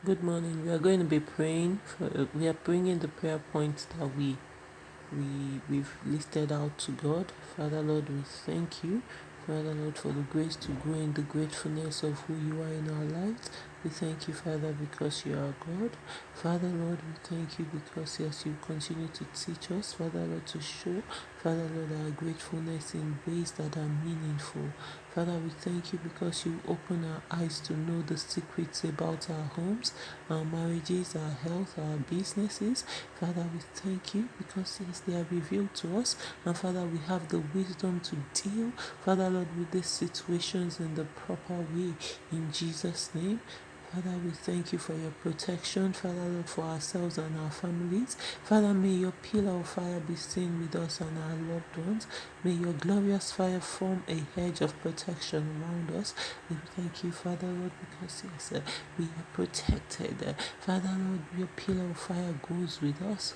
Good morning. We are going to be praying. We are bringing the prayer points that we've listed out to God. Father Lord, we thank you. Father Lord, for the grace to grow in the gratefulness of who you are in our lives. We thank you, Father, because you are God. Father Lord, we thank you because yes, you continue to teach us, Father Lord, to show, Father Lord, our gratefulness in ways that are meaningful. Father, we thank you because you open our eyes to know the secrets about our homes, our marriages, our health, our businesses. Father, we thank you because yes, they are revealed to us. And Father, we have the wisdom to deal, Father Lord, with these situations in the proper way. In Jesus' name. Father, we thank you for your protection, Father Lord, for ourselves and our families. Father, may your pillar of fire be seen with us and our loved ones. May your glorious fire form a hedge of protection around us. We thank you, Father Lord, because yes, we are protected. Father Lord, your pillar of fire goes with us.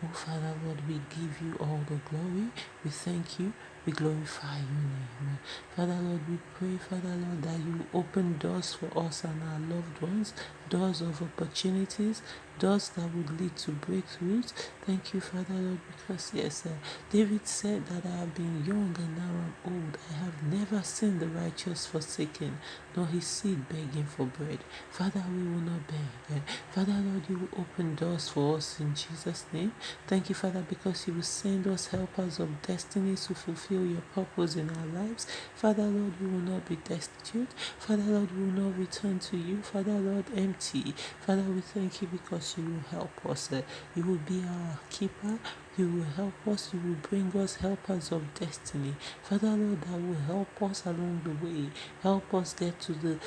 Oh, Father Lord, we give you all the glory. We thank you. We glorify your name. Father Lord, we pray, Father Lord, that you open doors for us and our loved ones, doors of opportunities, doors that would lead to breakthroughs. Thank you, Father Lord, because yes, David said that I have been young and now I'm old. I have never seen the righteous forsaken, nor his seed begging for bread. Father, we will not beg. Father Lord, you will open doors for us in Jesus' name. Thank you, Father, because you will send us helpers of destiny to fulfill your purpose in our lives. Father Lord, we will not be destitute. Father Lord, we will not return to you. Father Lord, empty. Father, we thank you because you will help us. You will be our keeper. You will help us. You will bring us helpers of destiny. Father Lord, that will help us along the way. Help us get to the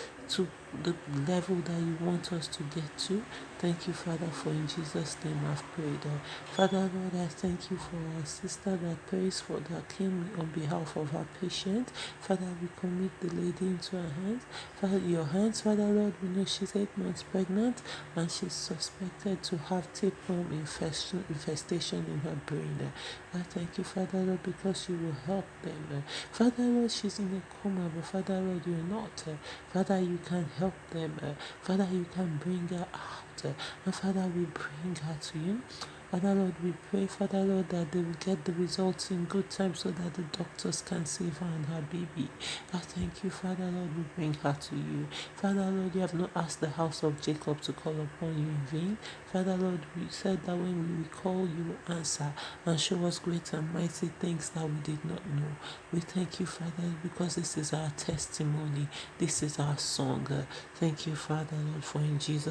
level that you want us to get to. Thank you, Father, for in Jesus' name I've prayed. Father Lord, I thank you for our sister that prays for that came on behalf of our patient. Father, we commit the lady into our hands. Father, your hands, Father Lord, we know she's 8 months pregnant and she's suspected to have tapeworm infestation in her brain. I thank you, Father Lord, because you will help them. Father Lord, she's in a coma, but Father Lord, you're not. Father, you can help them. Father, you can bring her out. And Father, we bring her to you. Father Lord, we pray, Father Lord, that they will get the results in good time so that the doctors can save her and her baby. I thank you, Father Lord, we bring her to you. Father Lord, you have not asked the house of Jacob to call upon you in vain. Father Lord, we said that when we call, you will answer and show us great and mighty things that we did not know. We thank you, Father, because this is our testimony. This is our song. Thank you, Father Lord, for in Jesus'